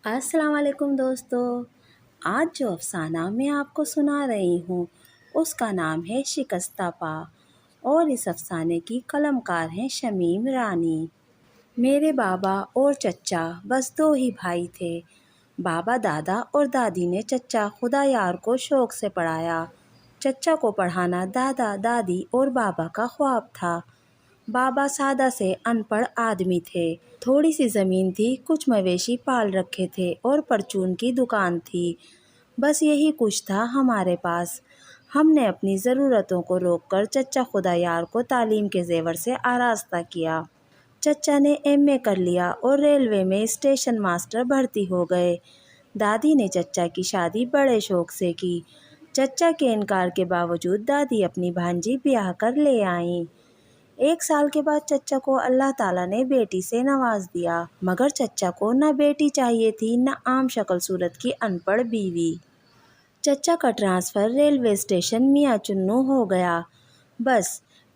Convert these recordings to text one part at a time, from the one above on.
السلام علیکم دوستو۔ آج جو افسانہ میں آپ کو سنا رہی ہوں اس کا نام ہے شکستہ پا، اور اس افسانے کی قلم کار ہیں شمیم رانی۔ میرے بابا اور چچا بس دو ہی بھائی تھے۔ بابا دادا اور دادی نے چچا خدا یار کو شوق سے پڑھایا۔ چچا کو پڑھانا دادا دادی اور بابا کا خواب تھا۔ بابا سادہ سے ان پڑھ آدمی تھے۔ تھوڑی سی زمین تھی، کچھ مویشی پال رکھے تھے اور پرچون کی دکان تھی۔ بس یہی کچھ تھا ہمارے پاس۔ ہم نے اپنی ضرورتوں کو روک کر چچا خدا یار کو تعلیم کے زیور سے آراستہ کیا۔ چچا نے ایم اے کر لیا اور ریلوے میں اسٹیشن ماسٹر بھرتی ہو گئے۔ دادی نے چچا کی شادی بڑے شوق سے کی۔ چچا کے انکار کے باوجود دادی اپنی بھانجی بیاہ کر لے آئیں۔ 1 سال کے بعد چچا کو اللہ تعالیٰ نے بیٹی سے نواز دیا، مگر چچا کو نہ بیٹی چاہیے تھی نہ عام شکل صورت کی ان پڑھ بیوی۔ چچا کا ٹرانسفر ریلوے اسٹیشن میاں چنوں ہو گیا۔ بس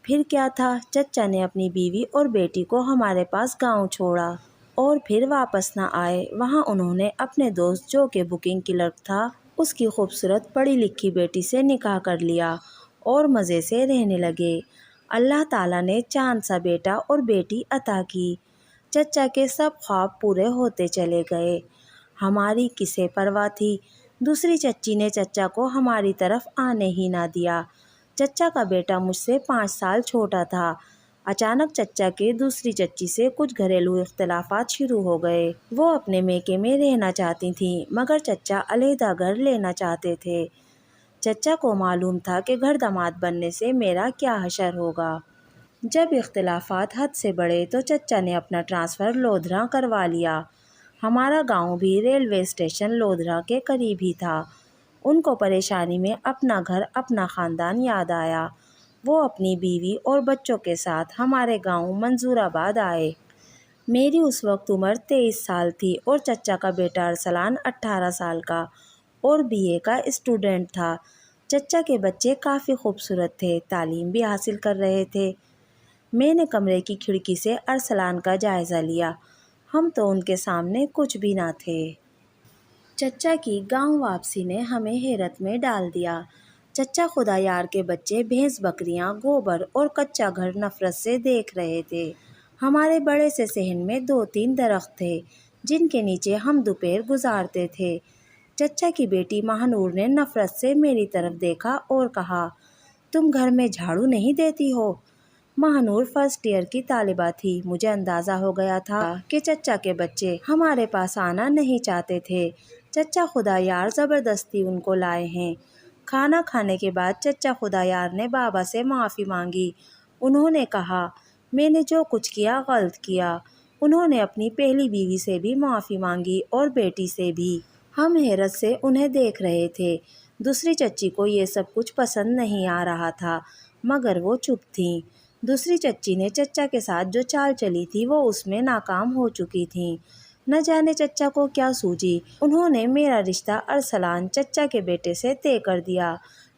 پھر کیا تھا، چچا نے اپنی بیوی اور بیٹی کو ہمارے پاس گاؤں چھوڑا اور پھر واپس نہ آئے۔ وہاں انہوں نے اپنے دوست جو کہ بکنگ کلرک تھا، اس کی خوبصورت پڑھی لکھی بیٹی سے نکاح کر لیا اور مزے سے رہنے لگے۔ اللہ تعالیٰ نے چاند سا بیٹا اور بیٹی عطا کی۔ چچا کے سب خواب پورے ہوتے چلے گئے۔ ہماری کسے پرواہ تھی۔ دوسری چچی نے چچا کو ہماری طرف آنے ہی نہ دیا۔ چچا کا بیٹا مجھ سے 5 سال چھوٹا تھا۔ اچانک چچا کے دوسری چچی سے کچھ گھریلو اختلافات شروع ہو گئے۔ وہ اپنے میکے میں رہنا چاہتی تھیں، مگر چچا علیحدہ گھر لینا چاہتے تھے۔ چچا کو معلوم تھا کہ گھر داماد بننے سے میرا کیا حشر ہوگا۔ جب اختلافات حد سے بڑھے تو چچا نے اپنا ٹرانسفر لودھراں کروا لیا۔ ہمارا گاؤں بھی ریلوے اسٹیشن لودھراں کے قریب ہی تھا۔ ان کو پریشانی میں اپنا گھر اپنا خاندان یاد آیا۔ وہ اپنی بیوی اور بچوں کے ساتھ ہمارے گاؤں منظور آباد آئے۔ میری اس وقت عمر 23 سال تھی اور چچا کا بیٹا ارسلان 18 سال کا اور BA کا اسٹوڈنٹ تھا۔ چچا کے بچے کافی خوبصورت تھے، تعلیم بھی حاصل کر رہے تھے۔ میں نے کمرے کی کھڑکی سے ارسلان کا جائزہ لیا۔ ہم تو ان کے سامنے کچھ بھی نہ تھے۔ چچا کی گاؤں واپسی نے ہمیں حیرت میں ڈال دیا۔ چچا خدا یار کے بچے بھینس بکریاں، گوبر اور کچا گھر نفرت سے دیکھ رہے تھے۔ ہمارے بڑے سے صحن میں 2-3 درخت تھے جن کے نیچے ہم دوپہر گزارتے تھے۔ چچا کی بیٹی ماہنور نے نفرت سے میری طرف دیکھا اور کہا، تم گھر میں جھاڑو نہیں دیتی ہو؟ ماہنور فرسٹ ایئر کی طالبہ تھی۔ مجھے اندازہ ہو گیا تھا کہ چچا کے بچے ہمارے پاس آنا نہیں چاہتے تھے۔ چچا خدا یار زبردستی ان کو لائے ہیں۔ کھانا کھانے کے بعد چچا خدا یار نے بابا سے معافی مانگی۔ انہوں نے کہا، میں نے جو کچھ کیا غلط کیا۔ انہوں نے اپنی پہلی بیوی سے بھی معافی مانگی اور بیٹی سے بھی۔ ہم حیرت سے انہیں دیکھ رہے تھے۔ دوسری چچی کو یہ سب کچھ پسند نہیں آ رہا تھا، مگر وہ چپ تھیں۔ دوسری چچی نے چچا کے ساتھ جو چال چلی تھی وہ اس میں ناکام ہو چکی تھیں۔ نہ جانے چچا کو کیا سوجی، انہوں نے میرا رشتہ ارسلان چچا کے بیٹے سے طے کر دیا۔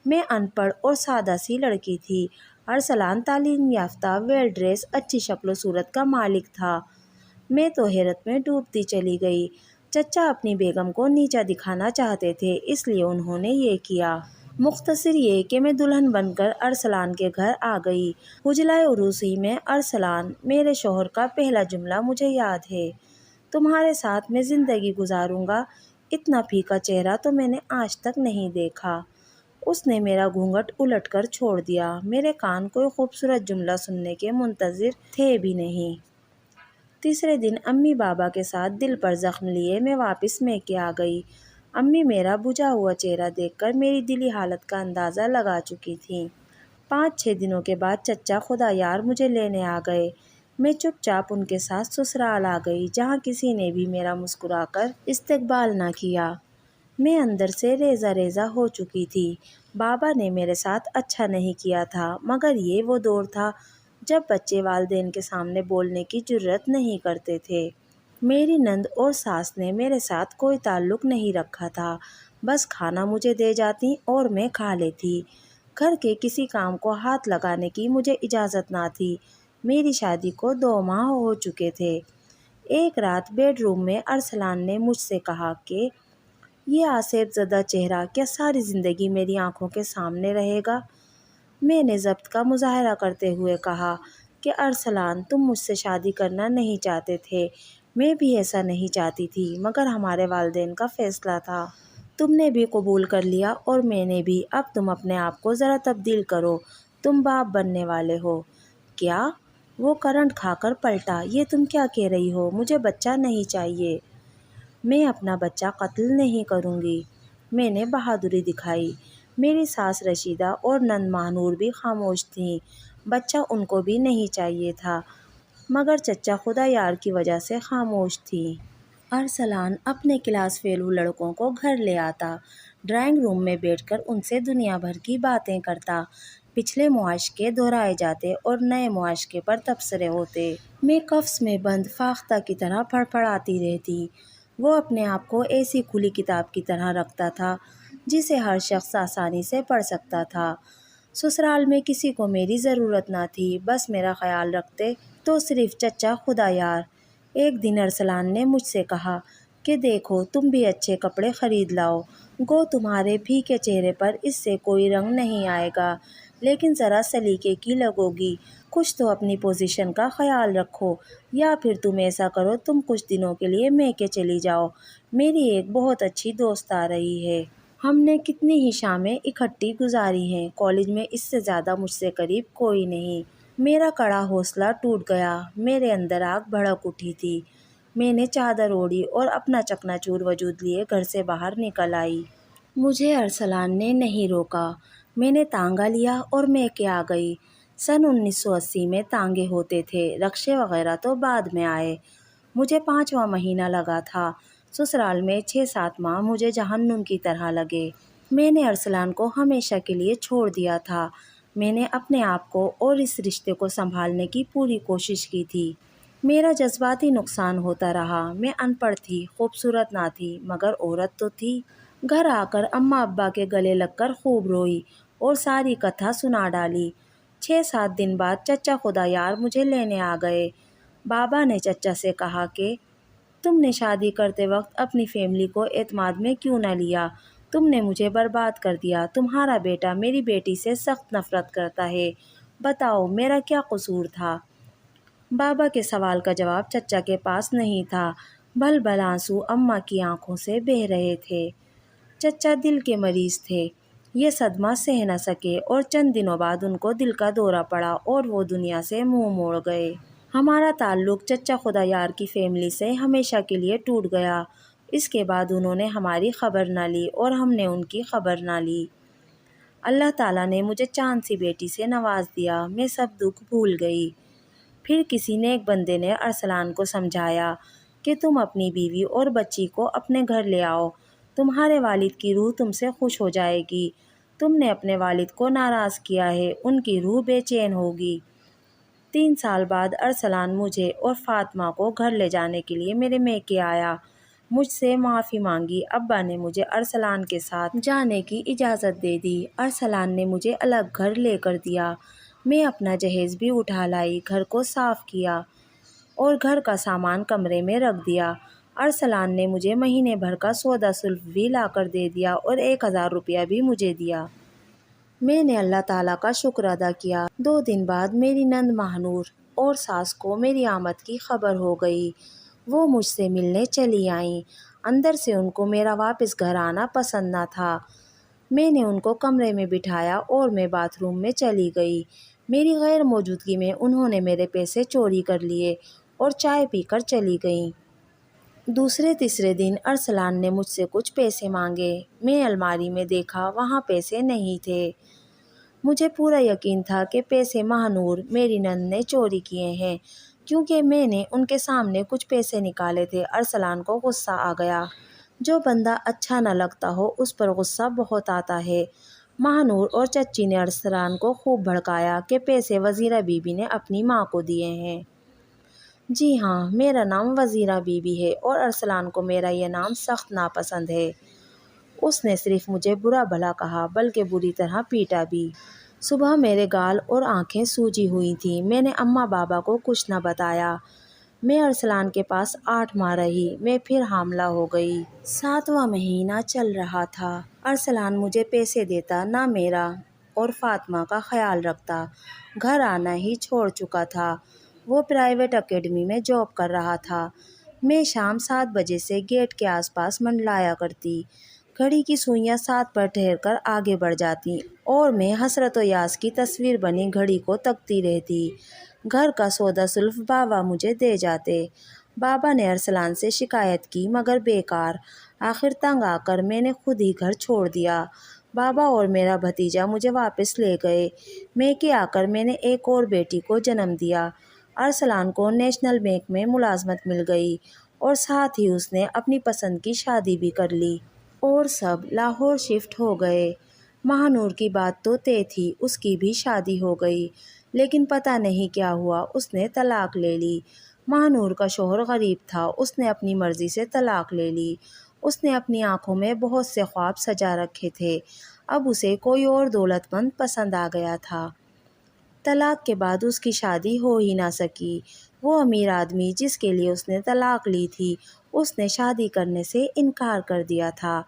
میں ان پڑھ اور سادہ سی لڑکی تھی۔ ارسلان تعلیم یافتہ، ویل ڈریس، اچھی شکل و صورت کا مالک تھا۔ میں تو حیرت میں ڈوبتی چلی گئی۔ چچا اپنی بیگم کو نیچا دکھانا چاہتے تھے، اس لیے انہوں نے یہ کیا۔ مختصر یہ کہ میں دلہن بن کر ارسلان کے گھر آ گئی۔ حجلہ عروسی میں ارسلان، میرے شوہر کا پہلا جملہ مجھے یاد ہے، تمہارے ساتھ میں زندگی گزاروں گا۔ اتنا پھیکا چہرہ تو میں نے آج تک نہیں دیکھا۔ اس نے میرا گھونگھٹ الٹ کر چھوڑ دیا۔ میرے کان کوئی خوبصورت جملہ سننے کے منتظر تھے بھی نہیں۔ تیسرے دن امی بابا کے ساتھ دل پر زخم لیے میں واپس میکے آ گئی۔ امی میرا بجھا ہوا چہرہ دیکھ کر میری دلی حالت کا اندازہ لگا چکی تھیں۔ 5-6 دنوں کے بعد چچا خدا یار مجھے لینے آ گئے۔ میں چپ چاپ ان کے ساتھ سسرال آ گئی، جہاں کسی نے بھی میرا مسکرا کر استقبال نہ کیا۔ میں اندر سے ریزہ ریزہ ہو چکی تھی۔ بابا نے میرے ساتھ اچھا نہیں کیا تھا، مگر یہ وہ دور تھا جب بچے والدین کے سامنے بولنے کی جرأت نہیں کرتے تھے۔ میری نند اور ساس نے میرے ساتھ کوئی تعلق نہیں رکھا تھا، بس کھانا مجھے دے جاتی اور میں کھا لیتی۔ گھر کے کسی کام کو ہاتھ لگانے کی مجھے اجازت نہ تھی۔ میری شادی کو 2 ماہ ہو چکے تھے۔ ایک رات بیڈ روم میں ارسلان نے مجھ سے کہا کہ یہ آصف زدہ چہرہ کیا ساری زندگی میری آنکھوں کے سامنے رہے گا؟ میں نے ضبط کا مظاہرہ کرتے ہوئے کہا کہ ارسلان، تم مجھ سے شادی کرنا نہیں چاہتے تھے، میں بھی ایسا نہیں چاہتی تھی، مگر ہمارے والدین کا فیصلہ تھا۔ تم نے بھی قبول کر لیا اور میں نے بھی۔ اب تم اپنے آپ کو ذرا تبدیل کرو، تم باپ بننے والے ہو۔ کیا؟ وہ کرنٹ کھا کر پلٹا۔ یہ تم کیا کہہ رہی ہو؟ مجھے بچہ نہیں چاہیے۔ میں اپنا بچہ قتل نہیں کروں گی۔ میں نے بہادری دکھائی۔ میری ساس رشیدہ اور نند ماہنور بھی خاموش تھیں۔ بچہ ان کو بھی نہیں چاہیے تھا، مگر چچا خدا یار کی وجہ سے خاموش تھی۔ ارسلان اپنے کلاس فیلو لڑکوں کو گھر لے آتا، ڈرائنگ روم میں بیٹھ کر ان سے دنیا بھر کی باتیں کرتا، پچھلے معاشقے دہرائے جاتے اور نئے معاشقے پر تبصرے ہوتے۔ میں قفس میں بند فاختہ کی طرح پڑپڑاتی رہتی۔ وہ اپنے آپ کو ایسی کھلی کتاب کی طرح رکھتا تھا جسے ہر شخص آسانی سے پڑھ سکتا تھا۔ سسرال میں کسی کو میری ضرورت نہ تھی، بس میرا خیال رکھتے تو صرف چچا خدا یار۔ ایک دن ارسلان نے مجھ سے کہا کہ دیکھو، تم بھی اچھے کپڑے خرید لاؤ، گو تمہارے پھیکے چہرے پر اس سے کوئی رنگ نہیں آئے گا، لیکن ذرا سلیقے کی لگو گی، کچھ تو اپنی پوزیشن کا خیال رکھو، یا پھر تم ایسا کرو، تم کچھ دنوں کے لیے میکے چلی جاؤ۔ میری ایک بہت اچھی دوست آ رہی ہے، ہم نے کتنی ہی شامیں اکٹھی گزاری ہیں، کالج میں اس سے زیادہ مجھ سے قریب کوئی نہیں۔ میرا کڑا حوصلہ ٹوٹ گیا، میرے اندر آگ بھڑک اٹھی تھی۔ میں نے چادر اوڑھی اور اپنا چکنا چور وجود لیے گھر سے باہر نکل آئی۔ مجھے ارسلان نے نہیں روکا، میں نے تانگا لیا اور میکے آ گئی۔ سن 1980 میں تانگے ہوتے تھے، رکشے وغیرہ تو بعد میں آئے۔ مجھے 5واں مہینہ لگا تھا۔ سسرال میں 6-7 ماہ مجھے جہنم کی طرح لگے۔ میں نے ارسلان کو ہمیشہ کے لیے چھوڑ دیا تھا۔ میں نے اپنے آپ کو اور اس رشتے کو سنبھالنے کی پوری کوشش کی تھی۔ میرا جذباتی نقصان ہوتا رہا۔ میں ان پڑھ تھی، خوبصورت نہ تھی، مگر عورت تو تھی۔ گھر آ کر اماں ابا کے گلے لگ کر خوب روئی اور ساری کتھا سنا ڈالی۔ 6-7 دن بعد چچا خدا یار مجھے لینے آ گئے۔ بابا نے چچا سے کہا کہ تم نے شادی کرتے وقت اپنی فیملی کو اعتماد میں کیوں نہ لیا؟ تم نے مجھے برباد کر دیا۔ تمہارا بیٹا میری بیٹی سے سخت نفرت کرتا ہے، بتاؤ میرا کیا قصور تھا؟ بابا کے سوال کا جواب چچا کے پاس نہیں تھا۔ بھل بھل آنسو اماں کی آنکھوں سے بہہ رہے تھے۔ چچا دل کے مریض تھے، یہ صدمہ سہ نہ سکے اور چند دنوں بعد ان کو دل کا دورہ پڑا اور وہ دنیا سے منہ موڑ گئے۔ ہمارا تعلق چچا خدا یار کی فیملی سے ہمیشہ کے لیے ٹوٹ گیا۔ اس کے بعد انہوں نے ہماری خبر نہ لی اور ہم نے ان کی خبر نہ لی۔ اللہ تعالیٰ نے مجھے چاند سی بیٹی سے نواز دیا، میں سب دکھ بھول گئی۔ پھر کسی نیک بندے نے ارسلان کو سمجھایا کہ تم اپنی بیوی اور بچی کو اپنے گھر لے آؤ، تمہارے والد کی روح تم سے خوش ہو جائے گی۔ تم نے اپنے والد کو ناراض کیا ہے، ان کی روح بے چین ہوگی۔ 3 سال بعد ارسلان مجھے اور فاطمہ کو گھر لے جانے کے لیے میرے میکے آیا۔ مجھ سے معافی مانگی۔ ابا نے مجھے ارسلان کے ساتھ جانے کی اجازت دے دی۔ ارسلان نے مجھے الگ گھر لے کر دیا۔ میں اپنا جہیز بھی اٹھا لائی، گھر کو صاف کیا اور گھر کا سامان کمرے میں رکھ دیا۔ ارسلان نے مجھے مہینے بھر کا سودا سلف بھی لا کر دے دیا اور 1000 روپیہ بھی مجھے دیا۔ میں نے اللہ تعالیٰ کا شکر ادا کیا۔ 2 دن بعد میری نند ماہنور اور ساس کو میری آمد کی خبر ہو گئی۔ وہ مجھ سے ملنے چلی آئیں۔ اندر سے ان کو میرا واپس گھر آنا پسند نہ تھا۔ میں نے ان کو کمرے میں بٹھایا اور میں باتھ روم میں چلی گئی۔ میری غیر موجودگی میں انہوں نے میرے پیسے چوری کر لیے اور چائے پی کر چلی گئیں۔ دوسرے تیسرے دن ارسلان نے مجھ سے کچھ پیسے مانگے۔ میں الماری میں دیکھا، وہاں پیسے نہیں تھے۔ مجھے پورا یقین تھا کہ پیسے ماہنور میری نند نے چوری کیے ہیں، کیونکہ میں نے ان کے سامنے کچھ پیسے نکالے تھے۔ ارسلان کو غصہ آ گیا۔ جو بندہ اچھا نہ لگتا ہو اس پر غصہ بہت آتا ہے۔ ماہنور اور چچی نے ارسلان کو خوب بھڑکایا کہ پیسے وزیرہ بی بی نے اپنی ماں کو دیے ہیں۔ جی ہاں، میرا نام وزیرہ بی بی ہے اور ارسلان کو میرا یہ نام سخت ناپسند ہے۔ اس نے صرف مجھے برا بھلا کہا بلکہ بری طرح پیٹا بھی۔ صبح میرے گال اور آنکھیں سوجی ہوئی تھیں۔ میں نے اماں بابا کو کچھ نہ بتایا۔ میں ارسلان کے پاس 8 ماہ رہی، میں پھر حاملہ ہو گئی۔ 7واں مہینہ چل رہا تھا۔ ارسلان مجھے پیسے دیتا نہ میرا اور فاطمہ کا خیال رکھتا، گھر آنا ہی چھوڑ چکا تھا۔ وہ پرائیویٹ اکیڈمی میں جاب کر رہا تھا۔ میں شام 7 بجے سے گیٹ کے آس پاس منڈلایا کرتی، گھڑی کی سوئیاں 7 پر ٹھہر کر آگے بڑھ جاتی اور میں حسرت و یاس کی تصویر بنی گھڑی کو تکتی رہتی۔ گھر کا سودا سلف بابا مجھے دے جاتے۔ بابا نے ارسلان سے شکایت کی مگر بیکار۔ آخر تنگ آ کر میں نے خود ہی گھر چھوڑ دیا۔ بابا اور میرا بھتیجا مجھے واپس لے گئے۔ میکے آ کر میں نے ایک اور بیٹی کو جنم دیا۔ ارسلان کو نیشنل بینک میں ملازمت مل گئی اور ساتھ ہی اس نے اپنی پسند کی شادی بھی کر لی اور سب لاہور شفٹ ہو گئے۔ مہانور کی بات تو طے تھی، اس کی بھی شادی ہو گئی، لیکن پتہ نہیں کیا ہوا، اس نے طلاق لے لی۔ مہانور کا شوہر غریب تھا، اس نے اپنی مرضی سے طلاق لے لی۔ اس نے اپنی آنکھوں میں بہت سے خواب سجا رکھے تھے، اب اسے کوئی اور دولت مند پسند آ گیا تھا۔ طلاق کے بعد اس کی شادی ہو ہی نہ سکی۔ وہ امیر آدمی جس کے لیے اس نے طلاق لی تھی، اس نے شادی کرنے سے انکار کر دیا تھا۔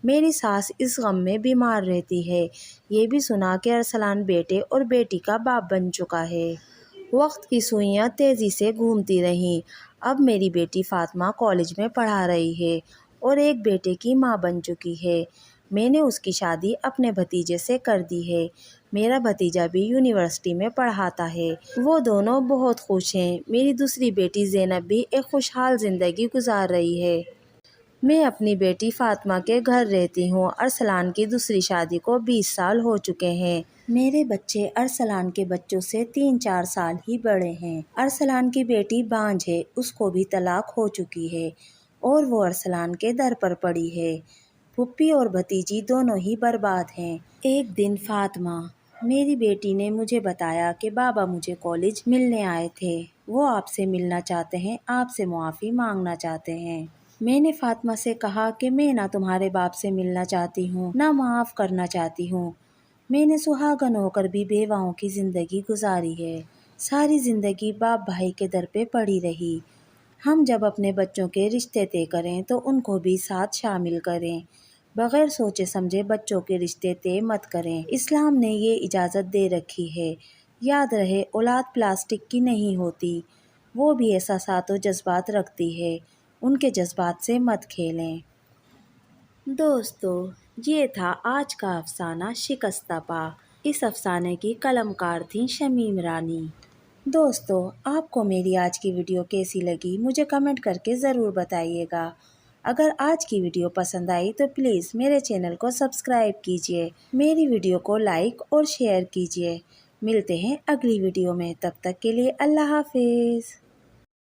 میری ساس اس غم میں بیمار رہتی ہے۔ یہ بھی سنا کہ ارسلان بیٹے اور بیٹی کا باپ بن چکا ہے۔ وقت کی سوئیاں تیزی سے گھومتی رہیں۔ اب میری بیٹی فاطمہ کالج میں پڑھا رہی ہے اور ایک بیٹے کی ماں بن چکی ہے۔ میں نے اس کی شادی اپنے بھتیجے سے کر دی ہے۔ میرا بھتیجا بھی یونیورسٹی میں پڑھاتا ہے۔ وہ دونوں بہت خوش ہیں۔ میری دوسری بیٹی زینب بھی ایک خوشحال زندگی گزار رہی ہے۔ میں اپنی بیٹی فاطمہ کے گھر رہتی ہوں۔ ارسلان کی دوسری شادی کو 20 سال ہو چکے ہیں۔ میرے بچے ارسلان کے بچوں سے 3-4 سال ہی بڑے ہیں۔ ارسلان کی بیٹی بانجھ ہے، اس کو بھی طلاق ہو چکی ہے اور وہ ارسلان کے در پر پڑی ہے۔ پھوپھی اور بھتیجی دونوں ہی برباد ہیں۔ ایک دن فاطمہ میری بیٹی نے مجھے بتایا کہ بابا مجھے کالج ملنے آئے تھے، وہ آپ سے ملنا چاہتے ہیں، آپ سے معافی مانگنا چاہتے ہیں۔ میں نے فاطمہ سے کہا کہ میں نہ تمہارے باپ سے ملنا چاہتی ہوں نہ معاف کرنا چاہتی ہوں۔ میں نے سہاگن ہو کر بھی بیواؤں کی زندگی گزاری ہے، ساری زندگی باپ بھائی کے در پہ پڑی رہی۔ ہم جب اپنے بچوں کے رشتے طے کریں تو ان کو بھی ساتھ شامل کریں، بغیر سوچے سمجھے بچوں کے رشتے طے مت کریں۔ اسلام نے یہ اجازت دے رکھی ہے۔ یاد رہے، اولاد پلاسٹک کی نہیں ہوتی، وہ بھی احساسات و جذبات رکھتی ہے، ان کے جذبات سے مت کھیلیں۔ دوستو، یہ تھا آج کا افسانہ شکستہ پا۔ اس افسانے کی قلم کار تھیں شمیم رانی۔ دوستو، آپ کو میری آج کی ویڈیو کیسی لگی مجھے کمنٹ کر کے ضرور بتائیے گا۔ اگر آج کی ویڈیو پسند آئی تو پلیز میرے چینل کو سبسکرائب کیجیے، میری ویڈیو کو لائک اور شیئر کیجیے۔ ملتے ہیں اگلی ویڈیو میں، تب تک کے لیے اللہ حافظ۔